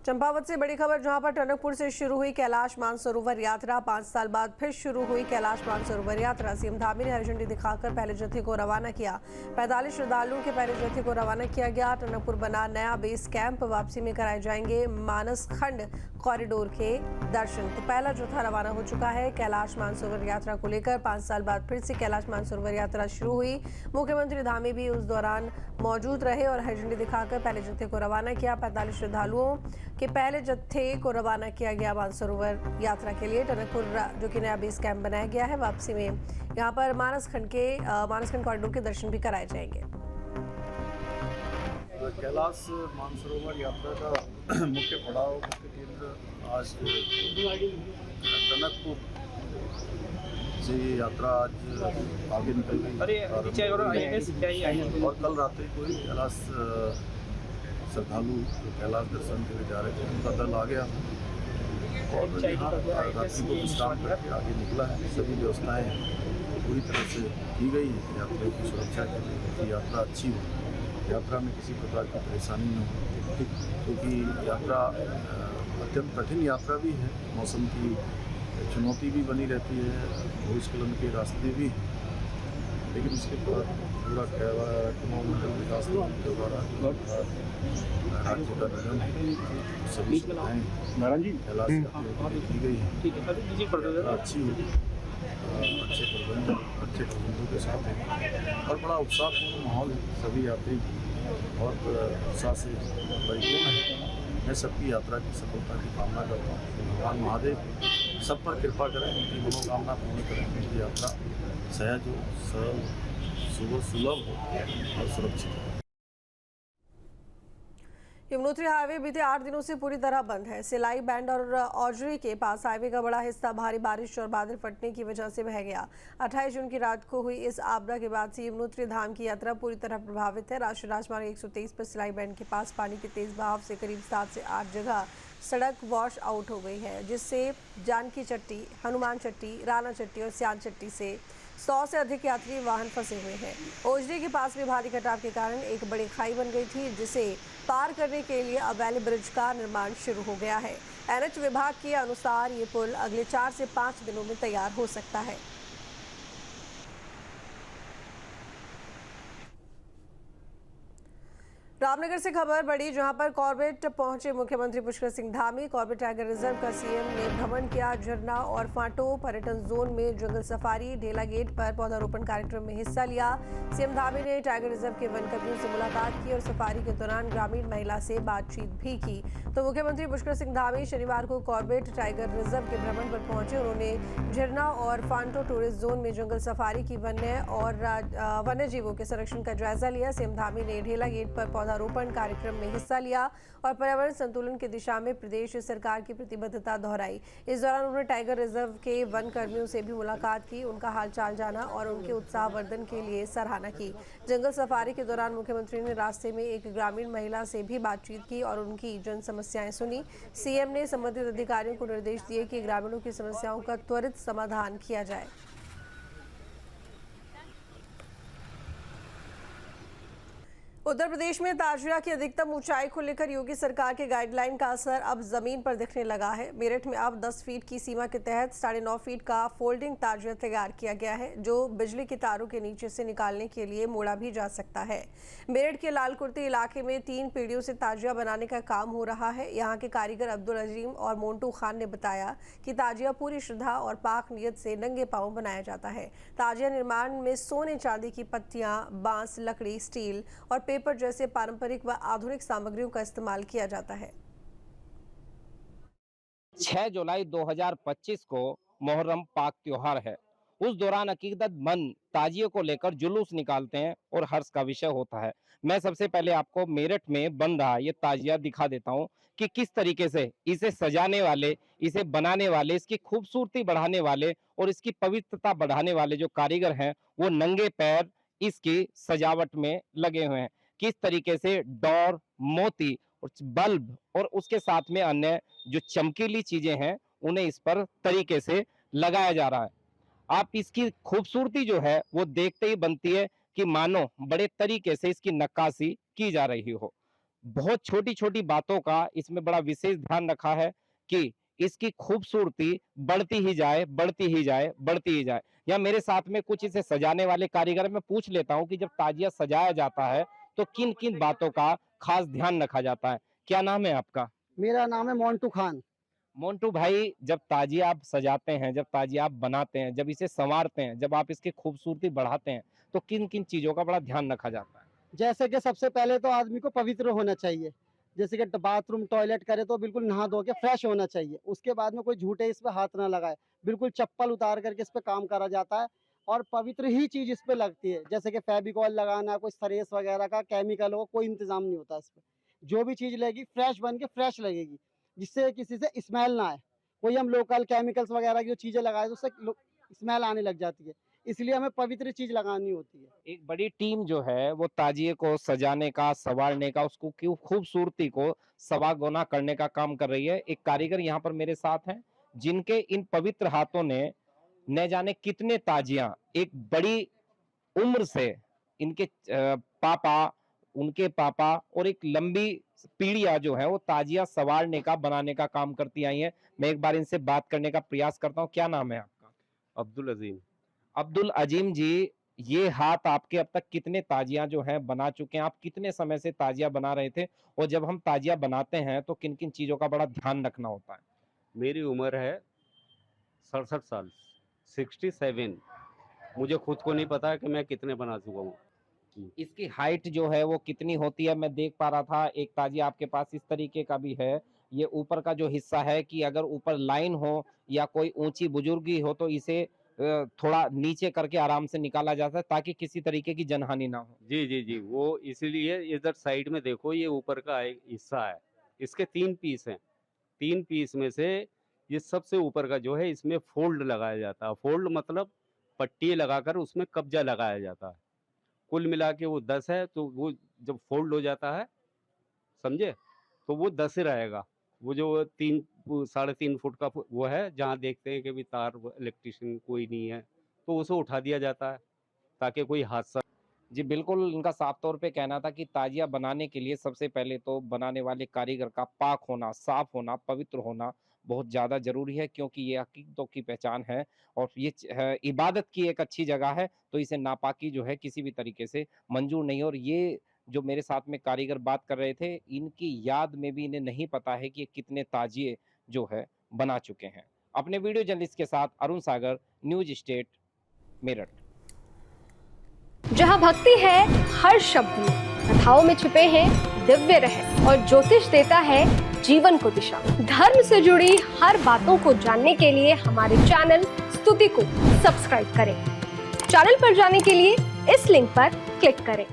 चंपावत से बड़ी खबर, जहां पर टनकपुर से शुरू हुई कैलाश मानसरोवर यात्रा 5 साल बाद फिर शुरू हुई। कैलाश मानसरोवर यात्रा सीएम धामी ने हरी झंडी दिखाकर पहले जत्थे को रवाना किया। 45 श्रद्धालुओं के पहले जत्थे को रवाना किया गया। टनकपुर बना नया बेस कैंप। वापसी में कराए जाएंगे मानस खंड कॉरिडोर के दर्शन। तो पहला जत्था रवाना हो चुका है। कैलाश मानसरोवर यात्रा को लेकर 5 साल बाद फिर से कैलाश मानसरोवर यात्रा शुरू हुई। मुख्यमंत्री धामी भी उस दौरान मौजूद रहे और हरी झंडी दिखाकर पहले जत्थे को रवाना किया। 45 श्रद्धालुओं के पहले जत्थे को रवाना किया गया मानसरोवर यात्रा के लिए। टनकपुर जो कि नया बेस कैंप बनाया गया है। वापसी में यहाँ पर मानसखंड कॉरिडोर के दर्शन भी कराए जाएंगे। कैलाश मानसरोवर यात्रा का मुख्य पड़ाव, मुख्य केंद्र आज टनकपुर से ये यात्रा आज आगे निकल गई और कल रात को ही कैलाश श्रद्धालु जो कैलाश दर्शन के लिए जा रहे थे उनका दल आ गया और यहाँ रात्रि को विश्राम करके आगे निकला है। सभी व्यवस्थाएं पूरी तरह से की गई हैं यात्रियों की सुरक्षा के लिए कि यात्रा अच्छी हो, यात्रा में किसी प्रकार की परेशानी न हो, क्योंकि यात्रा अत्यंत कठिन यात्रा भी है। मौसम की चुनौती भी बनी रहती है, भूस्खलन के रास्ते भी हैं, लेकिन उसके बाद पूरा मंडल विकास निगम के द्वारा राज्य का निगम सभी सुविधाएँ कैलाश यात्रियों को की गई हैं। अच्छी होगी, अच्छे प्रबंधों के साथ है और बड़ा उत्साहपूर्ण माहौल है। सभी यात्री बहुत उत्साह से परिपूर्ण है। मैं सबकी यात्रा की सफलता की कामना करता हूँ। भगवान महादेव सब पर कृपा करें, उनकी मनोकामना पूर्ण करें, उनकी यात्रा सहज हो, सरल, सुलभ हो और सुरक्षित हो। यमुनोत्री हाईवे बीते 8 दिनों से पूरी तरह बंद है। सिलाई बैंड और औजरी के पास हाईवे का बड़ा हिस्सा भारी बारिश और बादल फटने की वजह से बह गया। 28 जून की रात को हुई इस आपदा के बाद से यमुनोत्री धाम की यात्रा पूरी तरह प्रभावित है। राष्ट्रीय राजमार्ग 123 पर सिलाई बैंड के पास पानी के तेज बहाव से करीब 7 से 8 जगह सड़क वॉश आउट हो गई है, जिससे जानकी चट्टी, हनुमान चट्टी, राना चट्टी और सियान चट्टी से 100 से अधिक यात्री वाहन फंसे हुए हैं। ओजरी के पास भी भारी कटाव के कारण एक बड़ी खाई बन गई थी, जिसे पार करने के लिए अब वैली ब्रिज का निर्माण शुरू हो गया है। एनएच विभाग के अनुसार ये पुल अगले 4 से 5 दिनों में तैयार हो सकता है। रामनगर से खबर बढ़ी, जहां पर कॉर्बेट पहुंचे मुख्यमंत्री Pushkar Singh Dhami. Corbett tiger reserve का सीएम ने भ्रमण किया। झरना और फांटो पर्यटन जोन में जंगल सफारी, ढेला गेट पर पौधारोपण कार्यक्रम में हिस्सा लिया। सीएम धामी ने टाइगर रिजर्व के वनकर्मियों से मुलाकात की और सफारी के दौरान ग्रामीण महिला से बातचीत भी की। तो मुख्यमंत्री पुष्कर सिंह धामी शनिवार को कॉर्बेट टाइगर रिजर्व के भ्रमण पर पहुंचे। उन्होंने झरना और फांटो टूरिस्ट जोन में जंगल सफारी की वन्य जीवों के संरक्षण का जायजा लिया। सीएम धामी ने ढेला गेट पर पौधारोपण कार्यक्रम में हिस्सा लिया और पर्यावरण संतुलन की दिशा में प्रदेश सरकार की प्रतिबद्धता दोहराई। इस दौरान उन्होंने टाइगर रिजर्व के वन कर्मियों से भी मुलाकात की, उनका हालचाल जाना और उनके उत्साहवर्धन के लिए सराहना की। जंगल सफारी के दौरान मुख्यमंत्री ने रास्ते में एक ग्रामीण महिला से भी बातचीत की और उनकी जन समस्याएं सुनी। सीएम ने संबंधित अधिकारियों को निर्देश दिए कि ग्रामीणों की समस्याओं का त्वरित समाधान किया जाए। उत्तर प्रदेश में ताजिया की अधिकतम ऊंचाई को लेकर योगी सरकार के गाइडलाइन का असर अब जमीन पर दिखने लगा है। मेरठ में अब 10 फीट की सीमा के तहत 9.5 फीट का फोल्डिंग ताजिया तैयार किया गया है, जो बिजली के तारों के नीचे से निकालने के लिए मोड़ा भी जा सकता है। मेरठ के लालकुर्ती इलाके में 3 पीढ़ियों से ताजिया बनाने का काम हो रहा है। यहाँ के कारीगर अब्दुल अजीम और मोन्टू खान ने बताया कि ताजिया पूरी श्रद्धा और पाक नियत से नंगे पांव बनाया जाता है। ताजिया निर्माण में सोने चांदी की पत्तियां, बांस, लकड़ी, स्टील और पेपर जैसे पारंपरिक व आधुनिक सामग्रियों का इस्तेमाल किया जाता है। 6 जुलाई 2025 को मुहर्रम पाक त्योहार है। उस दौरान अकीदतमंद ताजिए को लेकर जुलूस निकालते हैं और हर्ष का विषय होता है। मैं सबसे पहले आपको मेरठ में बन रहा ये ताजिया दिखा देता हूँ कि किस तरीके से इसे सजाने वाले, इसे बनाने वाले, इसकी खूबसूरती बढ़ाने वाले और इसकी पवित्रता बढ़ाने वाले जो कारीगर हैं, वो नंगे पैर इसकी सजावट में लगे हुए हैं। किस तरीके से डोर, मोती और बल्ब और उसके साथ में अन्य जो चमकीली चीजें हैं उन्हें इस पर तरीके से लगाया जा रहा है। आप इसकी खूबसूरती जो है वो देखते ही बनती है कि मानो बड़े तरीके से इसकी नक्काशी की जा रही हो। बहुत छोटी छोटी बातों का इसमें बड़ा विशेष ध्यान रखा है कि इसकी खूबसूरती बढ़ती ही जाए, बढ़ती ही जाए, बढ़ती ही जाए। या मेरे साथ में कुछ इसे सजाने वाले कारीगर, मैं पूछ लेता हूँ कि जब ताजिया सजाया जाता है तो किन किन बातों का खास ध्यान रखा जाता है। क्या नाम है आपका? मेरा नाम है मोंटू खान। मोन्टू भाई, जब ताजिया आप सजाते हैं, जब ताजिया आप बनाते हैं, जब इसे संवारते हैं, जब आप इसकी खूबसूरती बढ़ाते हैं, तो किन किन चीजों का बड़ा ध्यान रखा जाता है? जैसे कि सबसे पहले तो आदमी को पवित्र होना चाहिए, जैसे कि बाथरूम टॉयलेट करे तो बिल्कुल नहा धो के फ्रेश होना चाहिए। उसके बाद में कोई झूठे इस पे हाथ ना लगाए, बिल्कुल चप्पल उतार करके इस पे काम करा जाता है और पवित्र ही चीज इस पे लगती है। जैसे कि फेविकॉल लगाना, कोई सरेस वगैरह का केमिकल हो, कोई इंतजाम नहीं होता इस पे। जो भी चीज लगेगी फ्रेश बन के फ्रेश लगेगी, जिससे किसी से स्मेल ना आए। कोई हम लोकल केमिकल्स वगैरह की जो चीजें लगाए तो उससे स्मेल आने लग जाती है, इसलिए हमें पवित्र चीज लगानी होती है। एक बड़ी टीम जो है वो ताजिए को सजाने का, संवारने का, उसको क्यों खूबसूरती को सवागुना करने का काम कर रही है। एक कारीगर यहाँ पर मेरे साथ हैं, जिनके इन पवित्र हाथों ने न जाने कितने ताजियां एक बड़ी उम्र से इनके पापा, उनके पापा और एक लंबी पीढ़ियां जो है वो ताजिया संवारने का, बनाने का काम करती आई हैं। मैं एक बार इनसे बात करने का प्रयास करता हूँ। क्या नाम है आपका? अब्दुल अजीम। अब्दुल अजीम जी, ये हाथ आपके अब तक कितने ताजियां जो हैं बना चुके हैं? आप कितने समय से ताजिया बना रहे थे? और जब हम ताजिया बनाते हैं तो किन किन चीजों का बड़ा ध्यान रखना होता है? मेरी उम्र है 67 साल, 67। मुझे खुद को नहीं पता कि मैं कितने बना चुका हूँ। इसकी हाइट जो है वो कितनी होती है? मैं देख पा रहा था एक ताजिया आपके पास इस तरीके का भी है। ये ऊपर का जो हिस्सा है कि अगर ऊपर लाइन हो या कोई ऊंची बुजुर्गी हो तो इसे थोड़ा नीचे करके आराम से निकाला जाता है ताकि किसी तरीके की जनहानि ना हो। जी जी जी, वो इसीलिए इधर साइड में देखो, ये ऊपर का एक हिस्सा है, इसके 3 पीस हैं। 3 पीस में से ये सबसे ऊपर का जो है, इसमें फोल्ड लगाया जाता है। फोल्ड मतलब पट्टी लगाकर उसमें कब्जा लगाया जाता है। कुल मिला के वो 10 है, तो वो जब फोल्ड हो जाता है, समझे, तो वो 10 ही रहेगा। वो जो 3-3.5 फुट का वो है, जहाँ देखते हैं कि भी तार इलेक्ट्रिशियन कोई नहीं है, तो उसे उठा दिया जाता है ताकि कोई हादसा। जी बिल्कुल, इनका साफ तौर पे कहना था कि ताजिया बनाने के लिए सबसे पहले तो बनाने वाले कारीगर का पाक होना, साफ होना, पवित्र होना बहुत ज़्यादा ज़रूरी है, क्योंकि ये अकीदतों की पहचान है और ये इबादत की एक अच्छी जगह है, तो इसे नापाकी जो है किसी भी तरीके से मंजूर नहीं है। और ये जो मेरे साथ में कारीगर बात कर रहे थे, इनकी याद में भी इन्हें नहीं पता है कि ये कितने ताजिए जो है बना चुके हैं। अपने वीडियो जर्नलिस्ट के साथ अरुण सागर, न्यूज स्टेट, मेरठ। जहाँ भक्ति है हर शब्द में, कथाओं में छुपे हैं दिव्य रहस्य और ज्योतिष देता है जीवन को दिशा। धर्म से जुड़ी हर बातों को जानने के लिए हमारे चैनल स्तुति को सब्सक्राइब करें। चैनल पर जाने के लिए इस लिंक पर क्लिक करें।